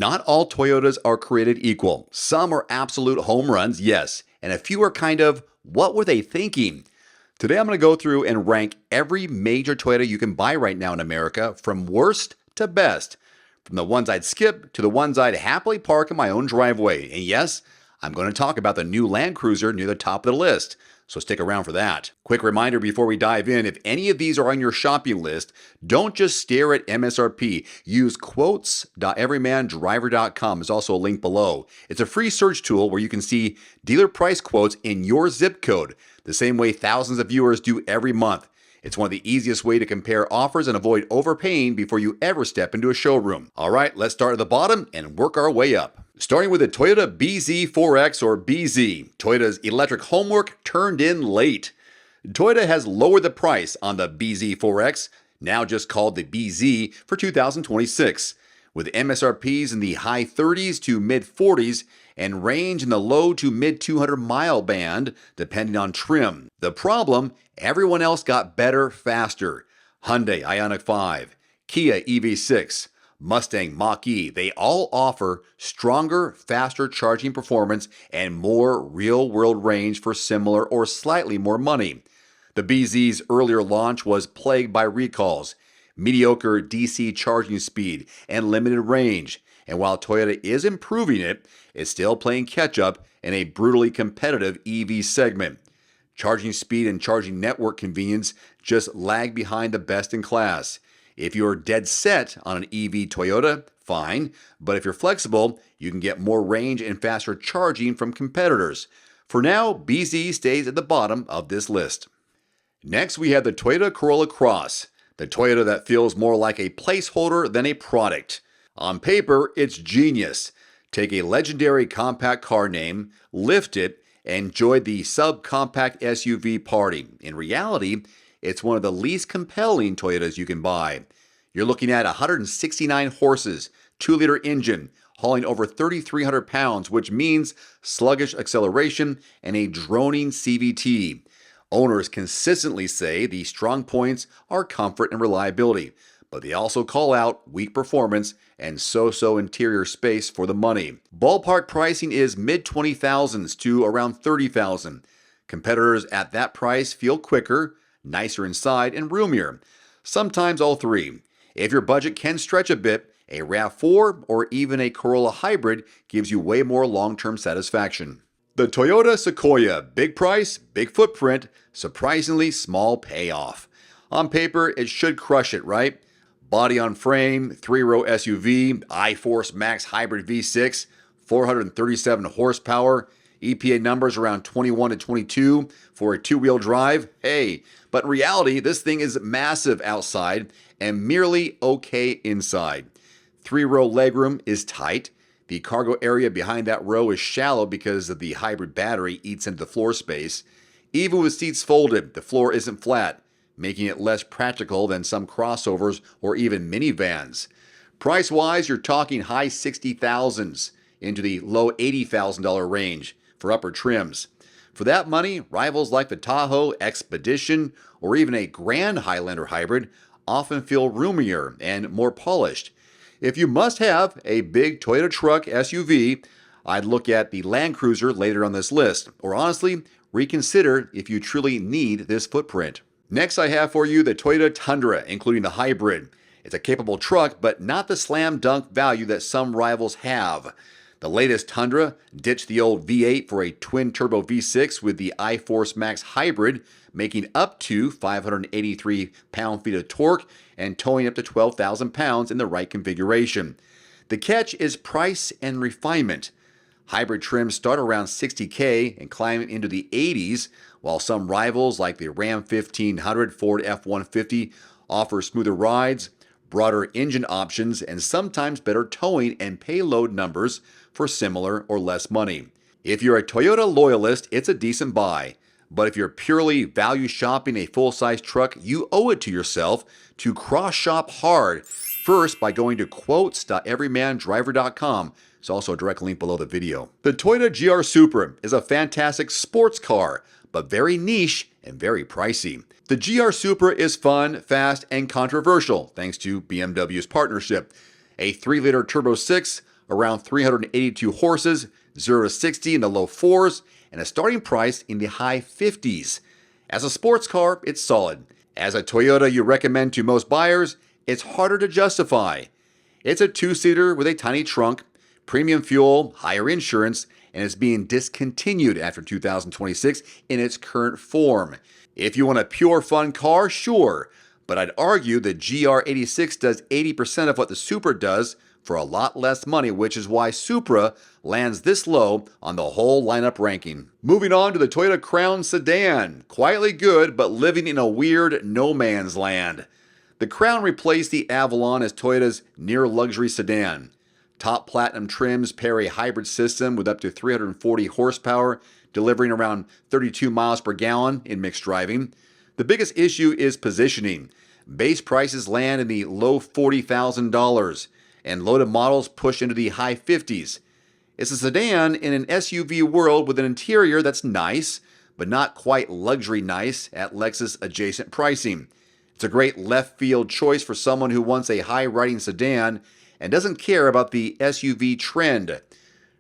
Not all Toyotas are created equal. Some are absolute home runs, yes, and a few are kind of, what were they thinking? Today I'm going to go through and rank every major Toyota you can buy right now in America from worst to best. From the ones I'd skip to the ones I'd happily park in my own driveway. And yes, I'm going to talk about the new Land Cruiser near the top of the list, so stick around for that. Quick reminder before we dive in, if any of these are on your shopping list, don't just stare at MSRP. Use quotes.everymandriver.com. There's also a link below. It's a free search tool where you can see dealer price quotes in your zip code, the same way thousands of viewers do every month. It's one of the easiest ways to compare offers and avoid overpaying before you ever step into a showroom. All right, let's start at the bottom and work our way up. Starting with the Toyota BZ4X or BZ, Toyota's electric homework turned in late. Toyota has lowered the price on the BZ4X, now just called the BZ, for 2026, with MSRPs in the high 30s to mid 40s and range in the low to mid 200 mile band, depending on trim. The problem, everyone else got better faster. Hyundai Ioniq 5, Kia EV6, Mustang Mach-E, they all offer stronger, faster charging performance and more real-world range for similar or slightly more money. The BZ's earlier launch was plagued by recalls, mediocre DC charging speed, and limited range. And while Toyota is improving it, it's still playing catch-up in a brutally competitive EV segment. Charging speed and charging network convenience just lag behind the best in class. If you're dead set on an EV Toyota, fine, but if you're flexible, you can get more range and faster charging from competitors. For now, BZ stays at the bottom of this list. Next, we have the Toyota Corolla Cross, the Toyota that feels more like a placeholder than a product. On paper, it's genius. Take a legendary compact car name, lift it, and enjoy the subcompact SUV party. In reality, it's one of the least compelling Toyotas you can buy. You're looking at 169 horses, 2-liter engine, hauling over 3,300 pounds, which means sluggish acceleration and a droning CVT. Owners consistently say the strong points are comfort and reliability, but they also call out weak performance and so-so interior space for the money. Ballpark pricing is mid-20,000s to around 30,000. Competitors at that price feel quicker, nicer inside, and roomier. Sometimes all three. If your budget can stretch a bit, a RAV4 or even a Corolla Hybrid gives you way more long-term satisfaction. The Toyota Sequoia, big price, big footprint, surprisingly small payoff. On paper, it should crush it, right? Body on frame, 3-row SUV, iForce Max Hybrid V6, 437 horsepower, EPA numbers around 21 to 22 for a 2-wheel drive. Hey, but in reality, this thing is massive outside and merely okay inside. 3-row legroom is tight. The cargo area behind that row is shallow because of the hybrid battery eats into the floor space. Even with seats folded, the floor isn't flat, making it less practical than some crossovers or even minivans. Price-wise, you're talking high 60,000s into the low $80,000 range for upper trims. For that money, rivals like the Tahoe, Expedition, or even a Grand Highlander Hybrid often feel roomier and more polished. If you must have a big Toyota truck SUV, I'd look at the Land Cruiser later on this list, or honestly, reconsider if you truly need this footprint. Next, I have for you the Toyota Tundra, including the Hybrid. It's a capable truck, but not the slam dunk value that some rivals have. The latest Tundra ditched the old V8 for a twin-turbo V6 with the iForce Max Hybrid, making up to 583 pound-feet of torque and towing up to 12,000 pounds in the right configuration. The catch is price and refinement. Hybrid trims start around $60K and climb into the 80s, while some rivals like the Ram 1500 Ford F-150 offer smoother rides, broader engine options, and sometimes better towing and payload numbers for similar or less money. If you're a Toyota loyalist, it's a decent buy. But if you're purely value shopping a full-size truck, you owe it to yourself to cross-shop hard. First, by going to quotes.everymandriver.com. There's also a direct link below the video. The Toyota GR Supra is a fantastic sports car, but very niche and very pricey. The GR Supra is fun, fast, and controversial thanks to BMW's partnership. A 3-liter Turbo 6, around 382 horses, 0 to 60 in the low 4s, and a starting price in the high 50s. As a sports car, it's solid. As a Toyota you recommend to most buyers, it's harder to justify. It's a two-seater with a tiny trunk, premium fuel, higher insurance, and it's being discontinued after 2026 in its current form. If you want a pure fun car, sure, but I'd argue the GR86 does 80% of what the Supra does for a lot less money, which is why Supra lands this low on the whole lineup ranking. Moving on to the Toyota Crown Sedan. Quietly good, but living in a weird no man's land. The Crown replaced the Avalon as Toyota's near-luxury sedan. Top platinum trims pair a hybrid system with up to 340 horsepower, delivering around 32 miles per gallon in mixed driving. The biggest issue is positioning. Base prices land in the low $40,000, and loaded models push into the high 50s. It's a sedan in an SUV world with an interior that's nice, but not quite luxury nice at Lexus adjacent pricing. It's a great left field choice for someone who wants a high-riding sedan and doesn't care about the SUV trend.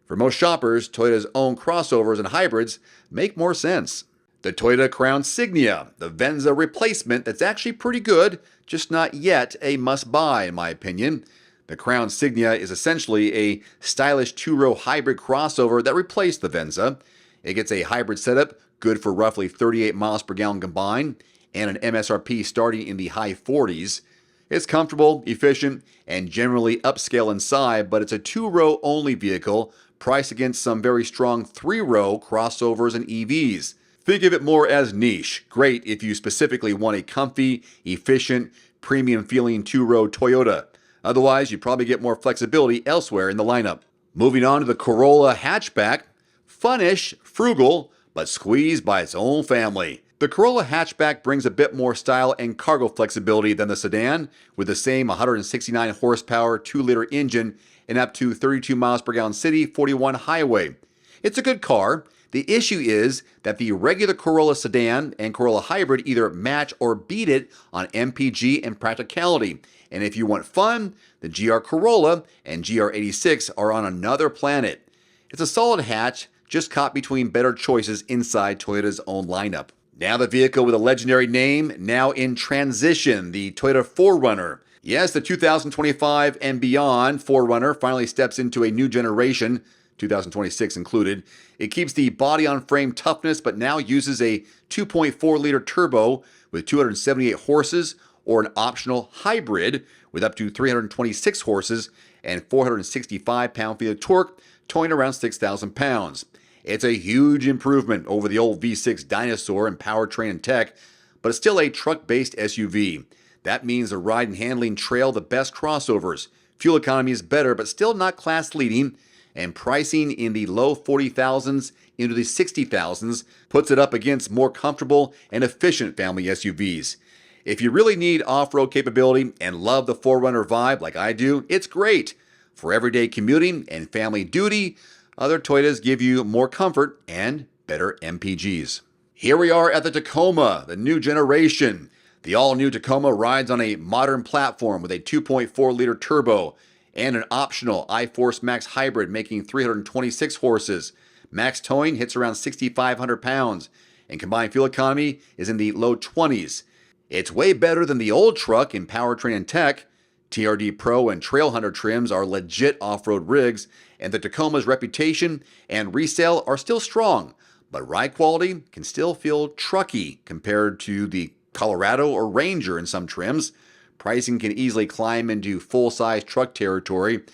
For most shoppers, Toyota's own crossovers and hybrids make more sense. The Toyota Crown Signia, the Venza replacement that's actually pretty good, just not yet a must-buy in my opinion. The Crown Signia is essentially a stylish two-row hybrid crossover that replaced the Venza. It gets a hybrid setup, good for roughly 38 miles per gallon combined, and an MSRP starting in the high 40s. It's comfortable, efficient, and generally upscale inside, but it's a two-row only vehicle, priced against some very strong three-row crossovers and EVs. Think of it more as niche. Great if you specifically want a comfy, efficient, premium-feeling two-row Toyota. Otherwise, you probably get more flexibility elsewhere in the lineup. Moving on to the Corolla hatchback. Funnish, frugal, but squeezed by its own family. The Corolla hatchback brings a bit more style and cargo flexibility than the sedan, with the same 169 horsepower 2-liter engine and up to 32 miles per gallon city, 41 highway. It's a good car. The issue is that the regular Corolla sedan and Corolla hybrid either match or beat it on MPG and practicality. And if you want fun, the GR Corolla and GR86 are on another planet. It's a solid hatch, just caught between better choices inside Toyota's own lineup. Now the vehicle with a legendary name, now in transition, the Toyota 4Runner. Yes, the 2025 and beyond 4Runner finally steps into a new generation, 2026 included. It keeps the body-on-frame toughness, but now uses a 2.4-liter turbo with 278 horses, or an optional hybrid with up to 326 horses and 465 pound-feet of torque, towing around 6,000 pounds. It's a huge improvement over the old V6 dinosaur in powertrain and tech, but it's still a truck-based SUV. That means the ride and handling trail the best crossovers. Fuel economy is better, but still not class-leading, and pricing in the low 40,000s into the 60,000s puts it up against more comfortable and efficient family SUVs. If you really need off-road capability and love the 4Runner vibe like I do, it's great. For everyday commuting and family duty, other Toyotas give you more comfort and better MPGs. Here we are at the Tacoma, the new generation. The all-new Tacoma rides on a modern platform with a 2.4-liter turbo and an optional iForce Max hybrid making 326 horses. Max towing hits around 6,500 pounds, and combined fuel economy is in the low 20s. It's way better than the old truck in powertrain and tech. TRD Pro and Trail Hunter trims are legit off-road rigs, and the Tacoma's reputation and resale are still strong, but ride quality can still feel trucky compared to the Colorado or Ranger in some trims. Pricing can easily climb into full-size truck territory, and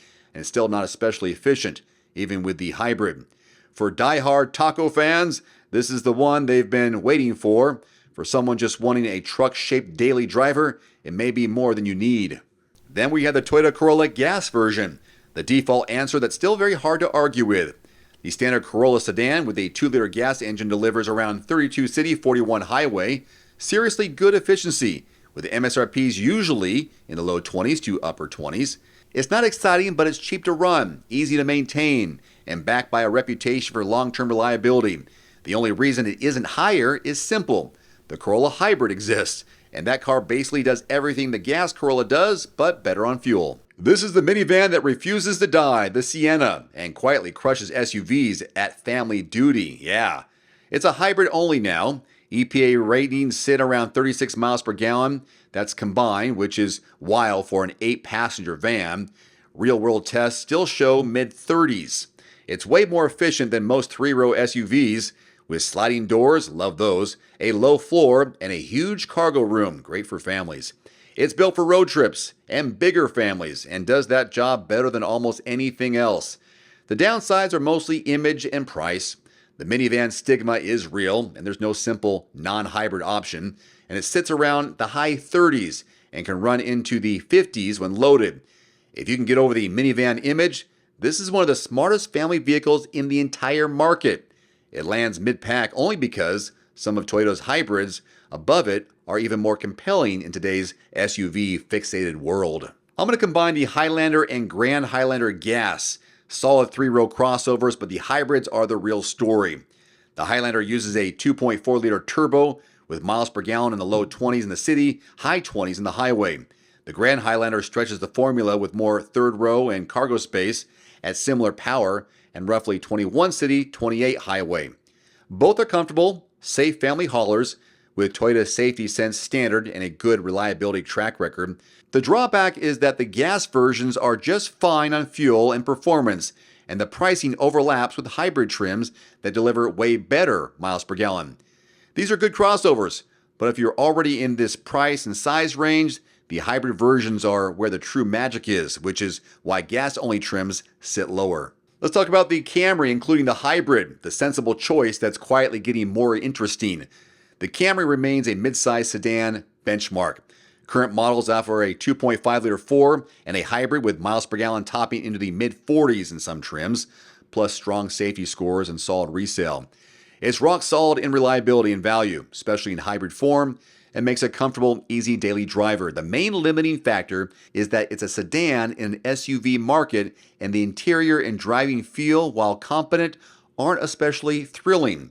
it's still not especially efficient, even with the hybrid. For die-hard taco fans, this is the one they've been waiting for. For someone just wanting a truck-shaped daily driver, it may be more than you need. Then we have the Toyota Corolla gas version, the default answer that's still very hard to argue with. The standard Corolla sedan with a 2-liter gas engine delivers around 32 city, 41 highway. Seriously good efficiency, with MSRPs usually in the low 20s to upper 20s. It's not exciting, but it's cheap to run, easy to maintain, and backed by a reputation for long-term reliability. The only reason it isn't higher is simple. The Corolla Hybrid exists, and that car basically does everything the gas Corolla does, but better on fuel. This is the minivan that refuses to die, the Sienna, and quietly crushes SUVs at family duty. Yeah. It's a hybrid only now. EPA ratings sit around 36 miles per gallon. That's combined, which is wild for an 8-passenger van. Real-world tests still show mid-30s. It's way more efficient than most 3-row SUVs, with sliding doors, love those, a low floor, and a huge cargo room, great for families. It's built for road trips and bigger families and does that job better than almost anything else. The downsides are mostly image and price. The minivan stigma is real, and there's no simple non-hybrid option, and it sits around the high 30s and can run into the 50s when loaded. If you can get over the minivan image, this is one of the smartest family vehicles in the entire market. It lands mid-pack only because some of Toyota's hybrids above it are even more compelling in today's SUV-fixated world. I'm going to combine the Highlander and Grand Highlander gas. Solid 3-row crossovers, but the hybrids are the real story. The Highlander uses a 2.4-liter turbo with miles per gallon in the low 20s in the city, high 20s in the highway. The Grand Highlander stretches the formula with more third row and cargo space at similar power and roughly 21 city, 28 highway. Both are comfortable, safe family haulers with Toyota Safety Sense standard and a good reliability track record. The drawback is that the gas versions are just fine on fuel and performance, and the pricing overlaps with hybrid trims that deliver way better miles per gallon. These are good crossovers, but if you're already in this price and size range, the hybrid versions are where the true magic is, which is why gas-only trims sit lower. Let's talk about the Camry, including the hybrid, the sensible choice that's quietly getting more interesting. The Camry remains a mid-size sedan benchmark. Current models offer a 2.5-liter 4 and a hybrid with miles per gallon topping into the mid-40s in some trims, plus strong safety scores and solid resale. It's rock solid in reliability and value, especially in hybrid form, and makes a comfortable, easy daily driver. The main limiting factor is that it's a sedan in an SUV market, and the interior and driving feel, while competent, aren't especially thrilling.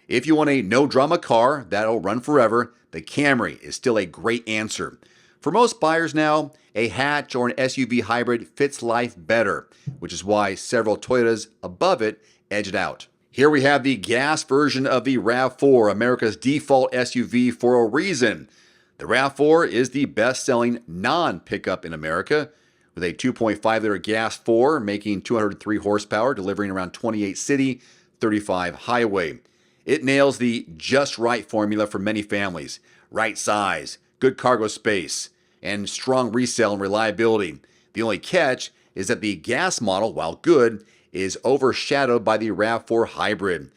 If you want a no-drama car that'll run forever, the Camry is still a great answer. For most buyers now, a hatch or an SUV hybrid fits life better, which is why several Toyotas above it edge it out. Here we have the gas version of the RAV4, America's default SUV for a reason. The RAV4 is the best-selling non-pickup in America, with a 2.5-liter gas 4 making 203 horsepower, delivering around 28 city, 35 highway. It nails the just right formula for many families. Right size, good cargo space, and strong resale and reliability. The only catch is that the gas model, while good, is overshadowed by the RAV4 Hybrid.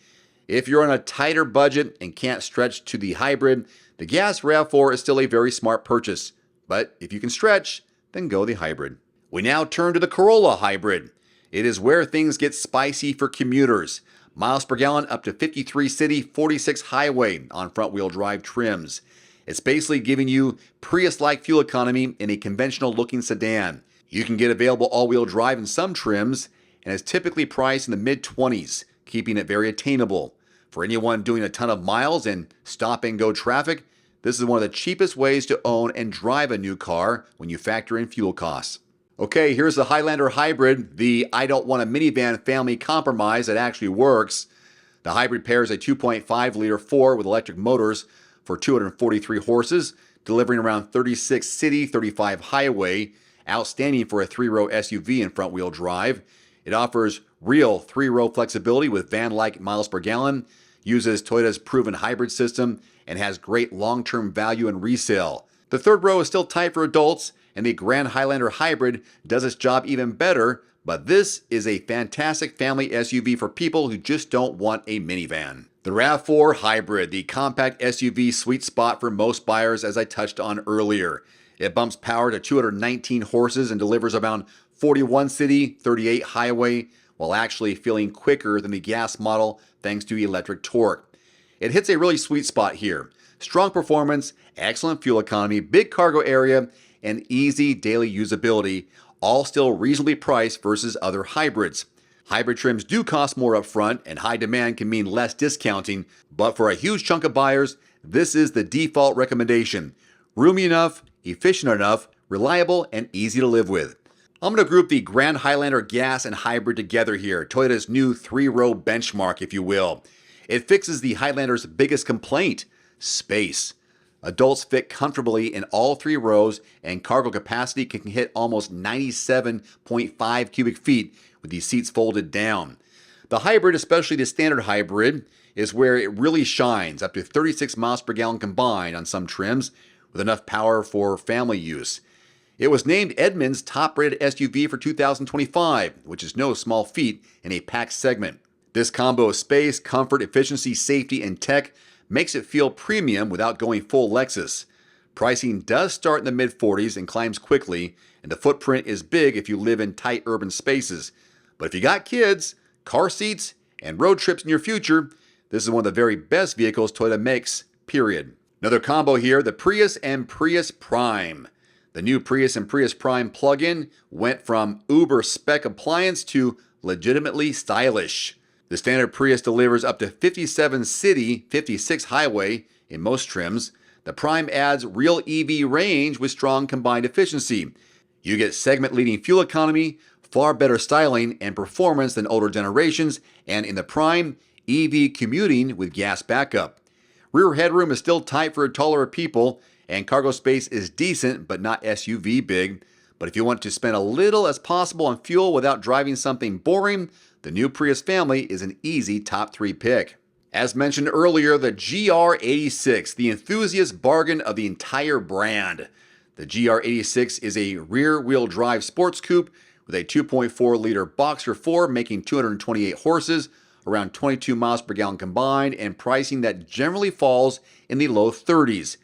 If you're on a tighter budget and can't stretch to the hybrid, the gas RAV4 is still a very smart purchase. But if you can stretch, then go the hybrid. We now turn to the Corolla Hybrid. It is where things get spicy for commuters. Miles per gallon up to 53 city, 46 highway on front-wheel drive trims. It's basically giving you Prius-like fuel economy in a conventional-looking sedan. You can get available all-wheel drive in some trims, and is typically priced in the mid-20s, keeping it very attainable. For anyone doing a ton of miles and stop-and-go traffic, this is one of the cheapest ways to own and drive a new car when you factor in fuel costs. Okay, here's the Highlander Hybrid, the I don't want a minivan family compromise that actually works. The hybrid pairs a 2.5-liter 4 with electric motors for 243 horses, delivering around 36 city, 35 highway, outstanding for a 3-row SUV in front-wheel drive. It offers real 3-row flexibility with van-like miles per gallon, uses Toyota's proven hybrid system, and has great long-term value and resale. The third row is still tight for adults, and the Grand Highlander Hybrid does its job even better, but this is a fantastic family SUV for people who just don't want a minivan. The RAV4 Hybrid, the compact SUV sweet spot for most buyers, as I touched on earlier. It bumps power to 219 horses and delivers around 41 city, 38 highway, while actually feeling quicker than the gas model thanks to electric torque. It hits a really sweet spot here. Strong performance, excellent fuel economy, big cargo area, and easy daily usability, all still reasonably priced versus other hybrids. Hybrid trims do cost more upfront, and high demand can mean less discounting, but for a huge chunk of buyers, this is the default recommendation. Roomy enough, efficient enough, reliable, and easy to live with. I'm going to group the Grand Highlander gas and hybrid together here, Toyota's new 3-row benchmark, if you will. It fixes the Highlander's biggest complaint, space. Adults fit comfortably in all 3 rows, and cargo capacity can hit almost 97.5 cubic feet with these seats folded down. The hybrid, especially the standard hybrid, is where it really shines, up to 36 miles per gallon combined on some trims, with enough power for family use. It was named Edmunds' top-rated SUV for 2025, which is no small feat in a packed segment. This combo of space, comfort, efficiency, safety, and tech makes it feel premium without going full Lexus. Pricing does start in the mid-40s and climbs quickly, and the footprint is big if you live in tight urban spaces. But if you got kids, car seats, and road trips in your future, this is one of the very best vehicles Toyota makes, period. Another combo here, the Prius and Prius Prime. The new Prius and Prius Prime plug-in went from uber spec appliance to legitimately stylish. The standard Prius delivers up to 57 city, 56 highway in most trims. The Prime adds real EV range with strong combined efficiency. You get segment-leading fuel economy, far better styling and performance than older generations, and in the Prime, EV commuting with gas backup. Rear headroom is still tight for taller people, and cargo space is decent but not SUV big. But if you want to spend a little as possible on fuel without driving something boring, the new Prius family is an easy top 3 pick. As mentioned earlier, the GR86, the enthusiast bargain of the entire brand. The GR86 is a rear-wheel drive sports coupe with a 2.4-liter Boxer 4 making 228 horses, around 22 miles per gallon combined, and pricing that generally falls in the low 30s.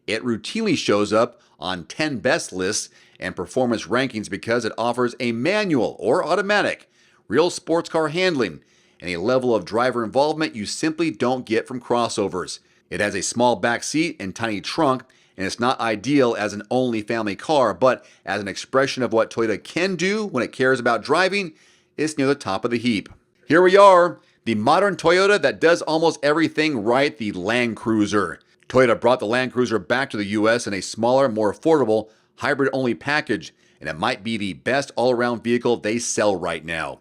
It routinely shows up on 10 best lists and performance rankings because it offers a manual or automatic, real sports car handling, and a level of driver involvement you simply don't get from crossovers. It has a small back seat and tiny trunk, and it's not ideal as an only family car, but as an expression of what Toyota can do when it cares about driving, it's near the top of the heap. Here we are, the modern Toyota that does almost everything right, the Land Cruiser. Toyota brought the Land Cruiser back to the US in a smaller, more affordable, hybrid-only package, and it might be the best all-around vehicle they sell right now.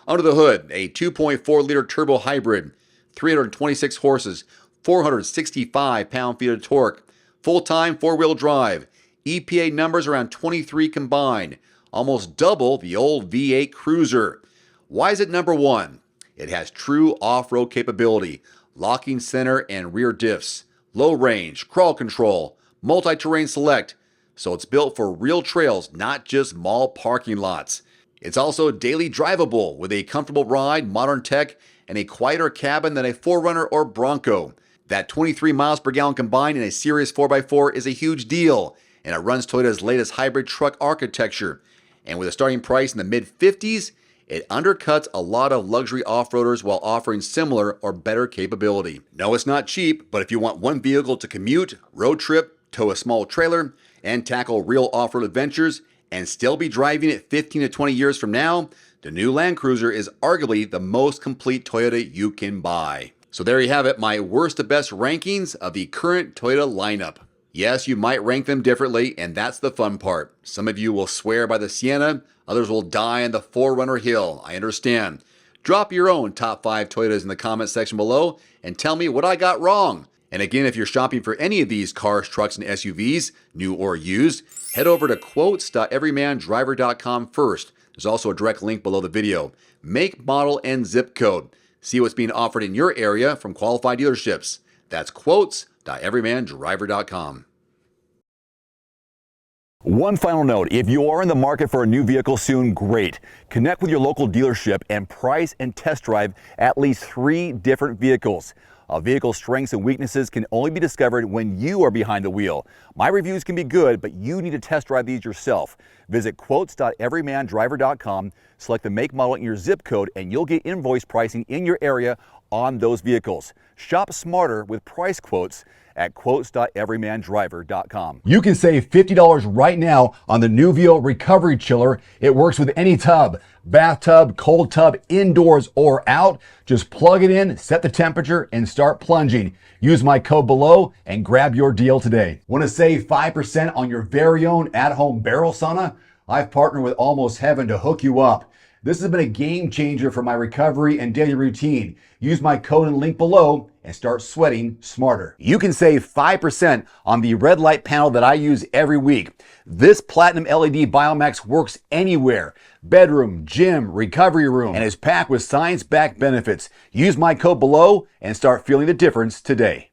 Under the hood, a 2.4-liter turbo hybrid, 326 horses, 465 pound-feet of torque, full-time 4-wheel drive, EPA numbers around 23 combined, almost double the old V8 Cruiser. Why is it number 1? It has true off-road capability, locking center and rear diffs, low range, crawl control, multi-terrain select, so it's built for real trails, not just mall parking lots. It's also daily drivable with a comfortable ride, modern tech, and a quieter cabin than a 4Runner or Bronco. That 23 miles per gallon combined in a Series 4x4 is a huge deal, and it runs Toyota's latest hybrid truck architecture. And with a starting price in the mid-50s, it undercuts a lot of luxury off-roaders while offering similar or better capability. No, it's not cheap, but if you want one vehicle to commute, road trip, tow a small trailer, and tackle real off-road adventures, and still be driving it 15 to 20 years from now, the new Land Cruiser is arguably the most complete Toyota you can buy. So there you have it, my worst to best rankings of the current Toyota lineup. Yes, you might rank them differently, and that's the fun part. Some of you will swear by the Sienna, others will die on the 4Runner hill. I understand. Drop your own top 5 Toyotas in the comment section below and tell me what I got wrong. And again, if you're shopping for any of these cars, trucks, and SUVs, new or used, head over to quotes.everymandriver.com first. There's also a direct link below the video. Make, model, and zip code. See what's being offered in your area from qualified dealerships. That's quotes.everymandriver.com. One final note, if you are in the market for a new vehicle soon, great. Connect with your local dealership and price and test drive at least 3 different vehicles. A vehicle's strengths and weaknesses can only be discovered when you are behind the wheel. My reviews can be good, but you need to test drive these yourself. Visit quotes.everymandriver.com, select the make, model, and your zip code, and you'll get invoice pricing in your area on those vehicles. Shop smarter with price quotes at quotes.everymandriver.com. You can save $50 right now on the Nuvio Recovery Chiller. It works with any tub, bathtub, cold tub, indoors or out. Just plug it in, set the temperature, and start plunging. Use my code below and grab your deal today. Want to save 5% on your very own at-home barrel sauna? I've partnered with Almost Heaven to hook you up. This has been a game changer for my recovery and daily routine. Use my code and link below and start sweating smarter. You can save 5% on the red light panel that I use every week. This platinum LED Biomax works anywhere, bedroom, gym, recovery room, and is packed with science-backed benefits. Use my code below and start feeling the difference today.